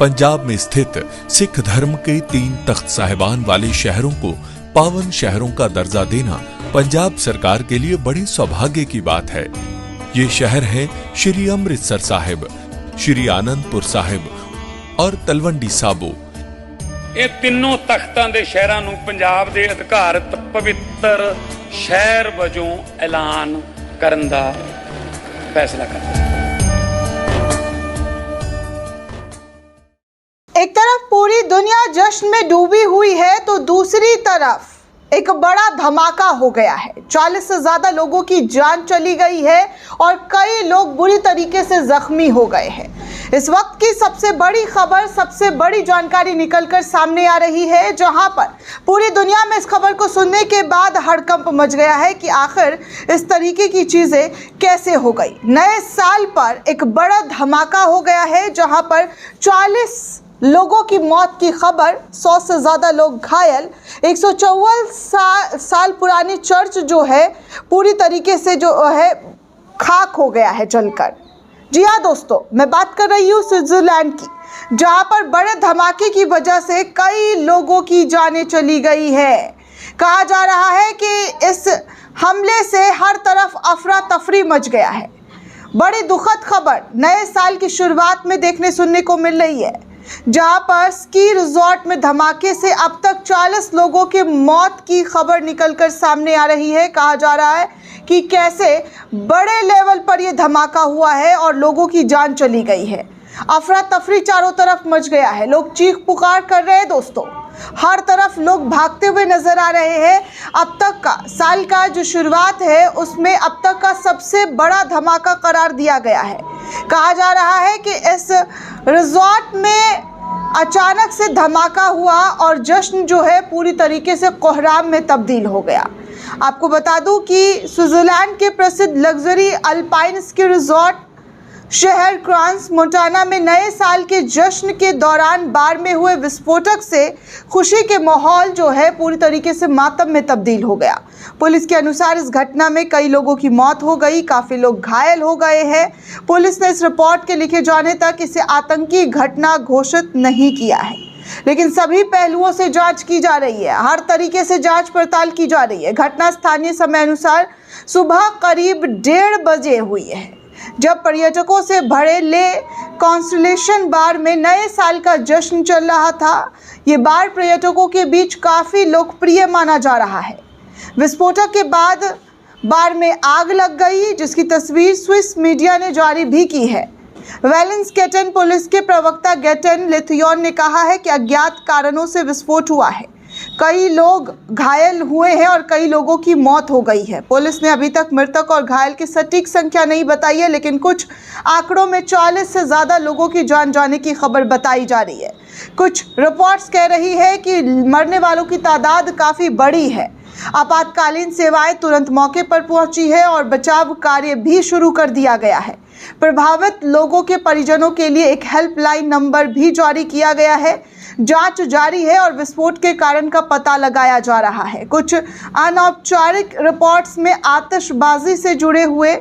पंजाब में स्थित सिख धर्म के 3 तख्त साहिबान वाले शहरों को पावन शहरों का दर्जा देना पंजाब सरकार के लिए बड़े सौभाग्य की बात है। ये शहर है श्री अमृतसर साहिब, श्री आनंदपुर साहिब और तलवंडी साबो। ਇਹ ਤਿੰਨੋਂ ਤਖਤਾਂ ਦੇ ਸ਼ਹਿਰਾਂ ਨੂੰ ਪੰਜਾਬ ਦੇ ਅਧਿਕਾਰਤ ਪਵਿੱਤਰ ਸ਼ਹਿਰ ਵਜੋਂ ਐਲਾਨ ਕਰਨ ਦਾ ਫੈਸਲਾ ਕਰਦਾ ਹੈ। एक तरफ पूरी दुनिया जश्न में डूबी हुई है तो दूसरी तरफ एक बड़ा धमाका हो गया है। 40 से ज्यादा लोगों की जान चली गई है और कई लोग बुरी तरीके से जख्मी हो गए हैं। इस वक्त की सबसे बड़ी खबर, सबसे बड़ी जानकारी निकलकर सामने आ रही है, जहां पर पूरी दुनिया में इस खबर को सुनने के बाद हड़कंप मच गया है कि आखिर इस तरीके की चीजें कैसे हो गई। नए साल पर एक बड़ा धमाका हो गया है, जहां पर 40 लोगों की मौत की खबर, 100 से ज़्यादा लोग घायल। 154 साल पुरानी चर्च जो है पूरी तरीके से जो है खाक हो गया है जलकर। जी हाँ दोस्तों, मैं बात कर रही हूँ स्विट्जरलैंड की, जहाँ पर बड़े धमाके की वजह से कई लोगों की जानें चली गई है। कहा जा रहा है कि इस हमले से हर तरफ अफरा तफरी मच गया है। बड़ी दुखद खबर नए साल की शुरुआत में देखने सुनने को मिल रही है, जहां पर स्की रिजॉर्ट में धमाके से अब तक 40 लोगों की मौत की खबर निकलकर सामने आ रही है। कहा जा रहा है कि कैसे बड़े लेवल पर यह धमाका हुआ है और लोगों की जान चली गई है। अफरा तफरी चारों तरफ मच गया है, लोग चीख पुकार कर रहे हैं दोस्तों, हर तरफ लोग भागते हुए नजर आ रहे हैं। अब तक का साल का जो शुरुआत है उसमें अब तक का सबसे बड़ा धमाका करार दिया गया है। कहा जा रहा है कि इस रिजॉर्ट में अचानक से धमाका हुआ और जश्न जो है पूरी तरीके से कोहराम में तब्दील हो गया। आपको बता दूं कि स्विट्जरलैंड के प्रसिद्ध लग्जरी अल्पाइन स्की रिजॉर्ट शहर क्रांस मोंटाना में नए साल के जश्न के दौरान बार में हुए विस्फोटक से खुशी के माहौल जो है पूरी तरीके से मातम में तब्दील हो गया। पुलिस के अनुसार इस घटना में कई लोगों की मौत हो गई, काफ़ी लोग घायल हो गए हैं। पुलिस ने इस रिपोर्ट के लिखे जाने तक इसे आतंकी घटना घोषित नहीं किया है, लेकिन सभी पहलुओं से जांच की जा रही है, हर तरीके से जांच पड़ताल की जा रही है। घटना स्थानीय समय अनुसार सुबह करीब 1:30 बजे हुई है, जब पर्यटकों से भरे ले कॉन्स्टलेशन बार में नए साल का जश्न चल रहा था। ये बार पर्यटकों के बीच काफ़ी लोकप्रिय माना जा रहा है। विस्फोटक के बाद बार में आग लग गई, जिसकी तस्वीर स्विस मीडिया ने जारी भी की है। वेलेंस केटन पुलिस के प्रवक्ता गेटन लिथियोन ने कहा है कि अज्ञात कारणों से विस्फोट हुआ है, कई लोग घायल हुए हैं और कई लोगों की मौत हो गई है। पुलिस ने अभी तक मृतक और घायल की सटीक संख्या नहीं बताई है, लेकिन कुछ आंकड़ों में 40 से ज़्यादा लोगों की जान जाने की खबर बताई जा रही है। कुछ रिपोर्ट्स कह रही है कि मरने वालों की तादाद काफ़ी बड़ी है। आपातकालीन सेवाएं तुरंत मौके पर पहुंची है और बचाव कार्य भी शुरू कर दिया गया है। प्रभावित लोगों के परिजनों के लिए एक हेल्पलाइन नंबर भी जारी किया गया है। जांच जारी है और विस्फोट के कारण का पता लगाया जा रहा है। कुछ अनौपचारिक रिपोर्ट्स में आतिशबाजी से जुड़े हुए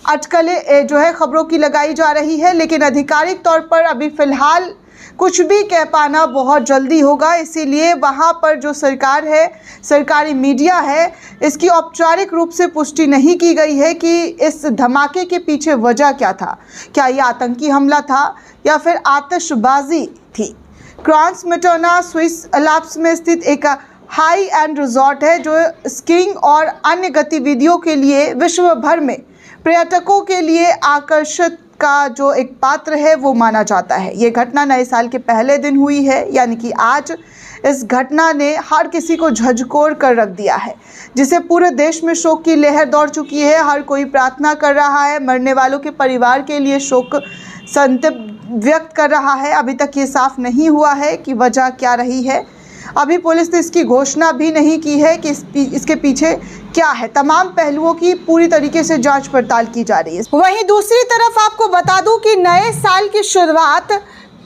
अटकलें जो है खबरों की लगाई जा रही है, लेकिन आधिकारिक तौर पर अभी फिलहाल कुछ भी कह पाना बहुत जल्दी होगा। इसीलिए वहाँ पर जो सरकार है, सरकारी मीडिया है, इसकी औपचारिक रूप से पुष्टि नहीं की गई है कि इस धमाके के पीछे वजह क्या था। क्या ये आतंकी हमला था या फिर आतिशबाजी थी। क्रांस मोंटाना स्विस अल्प्स में स्थित एक हाई एंड रिजॉर्ट है, जो स्कीइंग और अन्य गतिविधियों के लिए विश्व भर में पर्यटकों के लिए आकर्षित का जो एक पात्र है वो माना जाता है। ये घटना नए साल के पहले दिन हुई है, यानी कि आज इस घटना ने हर किसी को झकझोर कर रख दिया है, जिसे पूरे देश में शोक की लहर दौड़ चुकी है। हर कोई प्रार्थना कर रहा है, मरने वालों के परिवार के लिए शोक संतप्त व्यक्त कर रहा है। अभी तक ये साफ नहीं हुआ है कि वजह क्या रही है। अभी पुलिस ने इसकी घोषणा भी नहीं की है कि इसके पीछे क्या है। तमाम पहलुओं की पूरी तरीके से जांच पड़ताल की जा रही है। वहीं दूसरी तरफ आपको बता दूं कि नए साल की शुरुआत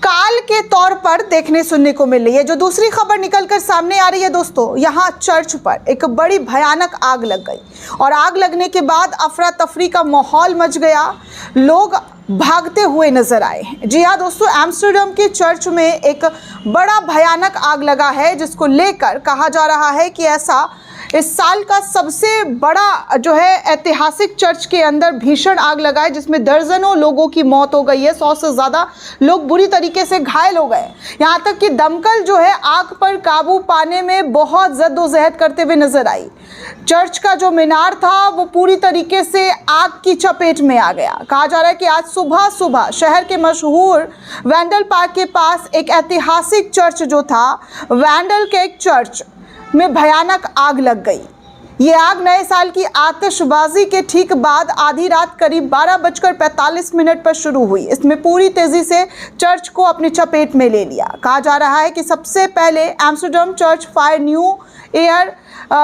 काल के तौर पर देखने सुनने को मिल रही है। जो दूसरी खबर निकलकर सामने आ रही है दोस्तों, यहाँ चर्च पर एक बड़ी भयानक आग लग गई और आग लगने के बाद अफरा तफरी का माहौल मच गया। लोग भागते हुए नजर आए हैं। जी हाँ दोस्तों, एम्स्टर्डम के चर्च में एक बड़ा भयानक आग लगा है, जिसको लेकर कहा जा रहा है कि ऐसा इस साल का सबसे बड़ा जो है ऐतिहासिक चर्च के अंदर भीषण आग लगा है, जिसमें दर्जनों लोगों की मौत हो गई है। 100 से ज़्यादा लोग बुरी तरीके से घायल हो गए। यहाँ तक कि दमकल जो है आग पर काबू पाने में बहुत जद्दोजहद करते हुए नजर आई। चर्च का जो मीनार था वो पूरी तरीके से आग की चपेट में आ गया। कहा जा रहा है कि आज सुबह सुबह शहर के मशहूर वैंडल पार्क के पास एक ऐतिहासिक चर्च जो था, वैंडल के एक चर्च में भयानक आग लग गई। ये आग नए साल की आतिशबाजी के ठीक बाद आधी रात करीब 12:45 पर शुरू हुई। इसमें पूरी तेजी से चर्च को अपनी चपेट में ले लिया। कहा जा रहा है कि सबसे पहले Amsterdam church fire new air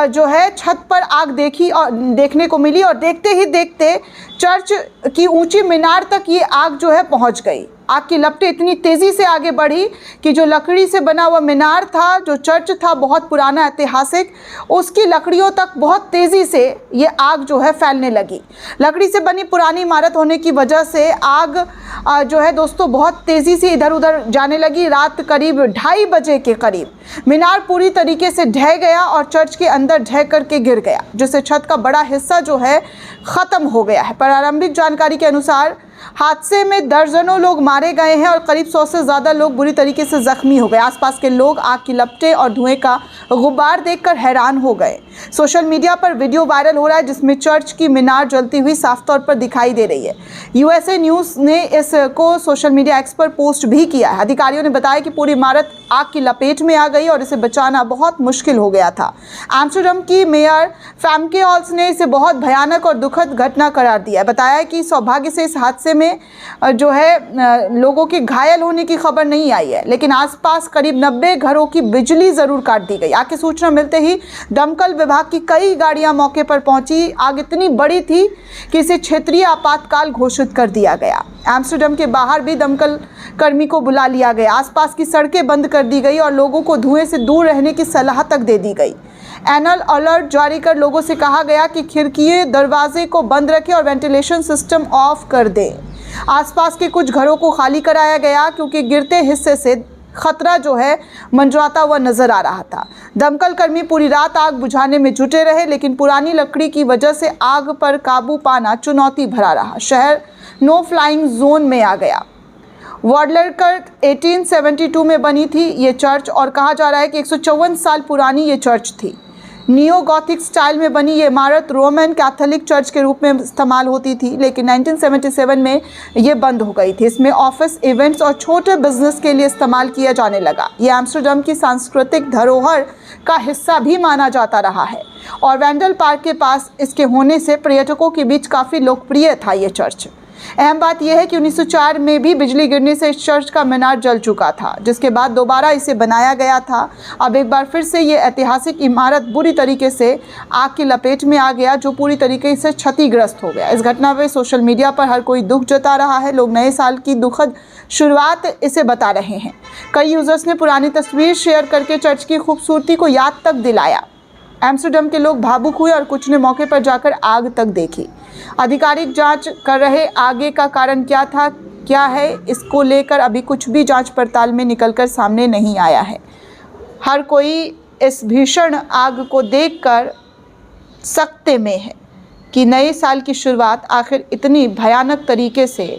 जो है छत पर आग देखने को मिली, और देखते ही देखते चर्च की ऊंची मीनार तक ये आग जो है पहुंच गई। आग की लपटें इतनी तेज़ी से आगे बढ़ी कि जो लकड़ी से बना हुआ मीनार था, जो चर्च था बहुत पुराना ऐतिहासिक, उसकी लकड़ियों तक बहुत तेज़ी से ये आग जो है फैलने लगी। लकड़ी से बनी पुरानी इमारत होने की वजह से आग जो है दोस्तों बहुत तेज़ी से इधर उधर जाने लगी। रात करीब 2:30 बजे के करीब मीनार पूरी तरीके से ढह गया और चर्च के अंदर ढह करके गिर गया, जिससे छत का बड़ा हिस्सा जो है ख़त्म हो गया है। प्रारंभिक जानकारी के अनुसार हादसे में दर्जनों लोग मारे गए हैं और करीब 100 से ज़्यादा लोग बुरी तरीके से जख्मी हो गए। आसपास के लोग आग की लपटें और धुएं का गुबार देखकर हैरान हो गए। सोशल मीडिया पर वीडियो वायरल हो रहा है, जिसमें चर्च की मीनार जलती हुई साफ तौर पर दिखाई दे रही है। USA न्यूज़ ने इसको सोशल मीडिया एक्स पर पोस्ट भी किया है। अधिकारियों ने बताया कि पूरी इमारत आग की लपेट में आ गई और इसे बचाना बहुत मुश्किल हो गया था। एम्स्टर्डम की मेयर फैमके हॉल्स ने इसे बहुत भयानक और दुखद घटना करार दिया है। बताया कि सौभाग्य से इस हादसे में जो है लोगों के घायल होने की खबर नहीं आई है, लेकिन आसपास करीब 90 घरों की बिजली जरूर काट दी गई। आग की सूचना मिलते ही दमकल विभाग की कई गाड़ियां मौके पर पहुंची। आग इतनी बड़ी थी कि इसे क्षेत्रीय आपातकाल घोषित कर दिया गया। एम्स्टर्डम के बाहर भी दमकल कर्मी को बुला लिया गया। आसपास की सड़कें बंद कर दी गई और लोगों को धुएं से दूर रहने की सलाह तक दे दी गई। एनल अलर्ट जारी कर लोगों से कहा गया कि खिड़कियां दरवाजे को बंद रखें और वेंटिलेशन सिस्टम ऑफ कर दें। आसपास के कुछ घरों को खाली कराया गया क्योंकि गिरते हिस्से से खतरा जो है मंडराता हुआ नजर आ रहा था। दमकल कर्मी पूरी रात आग बुझाने में जुटे रहे, लेकिन पुरानी लकड़ी की वजह से आग पर काबू पाना चुनौती भरा रहा। शहर नो फ्लाइंग जोन में आ गया। वार्डलरकर्क 1872 में बनी थी ये चर्च और कहा जा रहा है कि 154 साल पुरानी ये चर्च थी। नियो गॉथिक स्टाइल में बनी ये इमारत रोमन कैथोलिक चर्च के रूप में इस्तेमाल होती थी, लेकिन 1977 में ये बंद हो गई थी। इसमें ऑफिस, इवेंट्स और छोटे बिजनेस के लिए इस्तेमाल किया जाने लगा। ये एम्स्टर्डम की सांस्कृतिक धरोहर का हिस्सा भी माना जाता रहा है और वैंडल पार्क के पास इसके होने से पर्यटकों के बीच काफ़ी लोकप्रिय था ये चर्च। अहम बात यह है कि 1904 में भी बिजली गिरने से इस चर्च का मीनार जल चुका था, जिसके बाद दोबारा इसे बनाया गया था। अब एक बार फिर से ये ऐतिहासिक इमारत बुरी तरीके से आग की लपेट में आ गया, जो पूरी तरीके से क्षतिग्रस्त हो गया। इस घटना पर सोशल मीडिया पर हर कोई दुख जता रहा है। लोग नए साल की दुखद शुरुआत इसे बता रहे हैं। कई यूजर्स ने पुरानी तस्वीर शेयर करके चर्च की खूबसूरती को याद तक दिलाया। एम्स्टर्डम के लोग भावुक हुए और कुछ ने मौके पर जाकर आग तक देखी। आधिकारिक जांच कर रहे आगे का कारण क्या है इसको लेकर अभी कुछ भी जांच पड़ताल में निकलकर सामने नहीं आया है। हर कोई इस भीषण आग को देखकर सकते में है कि नए साल की शुरुआत आखिर इतनी भयानक तरीके से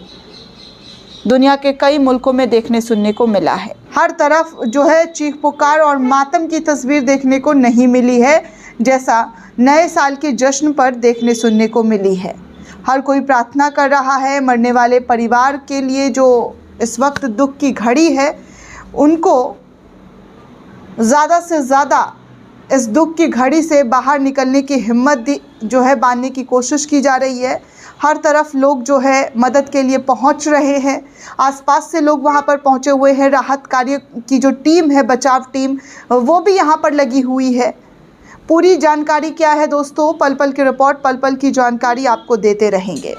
दुनिया के कई मुल्कों में देखने सुनने को मिला है। हर तरफ जो है चीख पुकार और मातम की तस्वीर देखने को नहीं मिली है, जैसा नए साल के जश्न पर देखने सुनने को मिली है। हर कोई प्रार्थना कर रहा है मरने वाले परिवार के लिए, जो इस वक्त दुख की घड़ी है, उनको ज़्यादा से ज़्यादा इस दुख की घड़ी से बाहर निकलने की हिम्मत जो है बांधने की कोशिश की जा रही है। हर तरफ लोग जो है मदद के लिए पहुंच रहे हैं। आसपास से लोग वहां पर पहुंचे हुए हैं। राहत कार्य की जो टीम है, बचाव टीम, वो भी यहां पर लगी हुई है। पूरी जानकारी क्या है दोस्तों, पल पल की रिपोर्ट, पल पल की जानकारी आपको देते रहेंगे।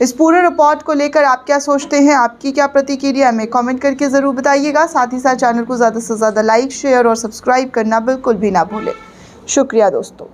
इस पूरे रिपोर्ट को लेकर आप क्या सोचते हैं, आपकी क्या प्रतिक्रिया, हमें कमेंट करके ज़रूर बताइएगा। साथ ही साथ चैनल को ज़्यादा से ज़्यादा लाइक, शेयर और सब्सक्राइब करना बिल्कुल भी ना भूलें। शुक्रिया दोस्तों।